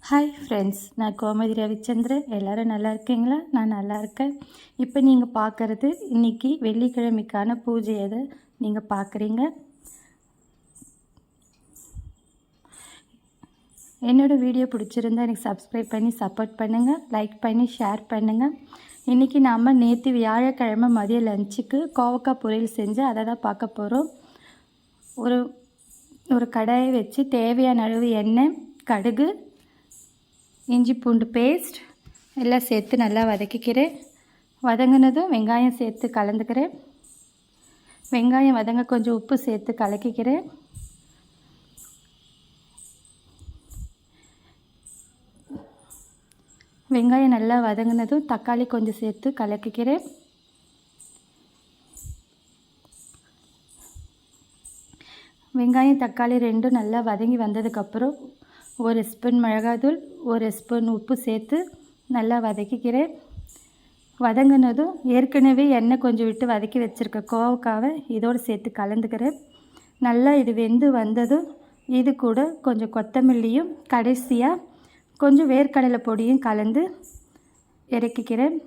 Hi friends, நான் கோமதி ரவிச்சந்திரன். எல்லோரும் நல்லா இருக்கீங்களா? நான் நல்லா இருக்கேன். இப்போ நீங்கள் பார்க்குறது இன்றைக்கி வெள்ளிக்கிழமைக்கான பூஜை எதை நீங்கள் பார்க்குறீங்க. என்னோடய வீடியோ பிடிச்சிருந்தா எனக்கு சப்ஸ்கிரைப் பண்ணி சப்போர்ட் பண்ணுங்கள், லைக் பண்ணி ஷேர் பண்ணுங்கள். இன்றைக்கி நாம் நேற்று வியாழக்கிழமை மதிய லஞ்சுக்கு கோவக்காய் பொரியல் செஞ்சு அதை தான் பார்க்க போகிறோம். ஒரு கடாயை வச்சு தேவையான அளவு எண்ணெய், கடுகு, இஞ்சி பூண்டு பேஸ்ட் எல்லாம் சேர்த்து நல்லா வதக்கிக்கிறேன். வதங்கினதும் வெங்காயம் சேர்த்து கலந்துக்கிறேன். வெங்காயம் வதங்க கொஞ்சம் உப்பு சேர்த்து கலக்கிக்கிறேன். வெங்காயம் நல்லா வதங்கினதும் தக்காளி கொஞ்சம் சேர்த்து கலக்கிக்கிறேன். வெங்காயம் தக்காளி ரெண்டும் நல்லா வதங்கி வந்ததுக்கப்புறம் ஒரு ஸ்பூன் மிளகாத்தூள், ஒரு ஸ்பூன் உப்பு சேர்த்து நல்லா வதக்கிக்கிறேன். வதங்கினதும் ஏற்கனவே எண்ணெய் கொஞ்சம் விட்டு வதக்கி வச்சுருக்க கோவக்காவை இதோடு சேர்த்து கலந்துக்கிறேன். நல்லா இது வெந்து வந்ததும் இது கூட கொஞ்சம் கொத்தமல்லியும் கடைசியாக கொஞ்சம் வேர்க்கடலை பொடியும் கலந்து இறக்கிக்கிறேன்.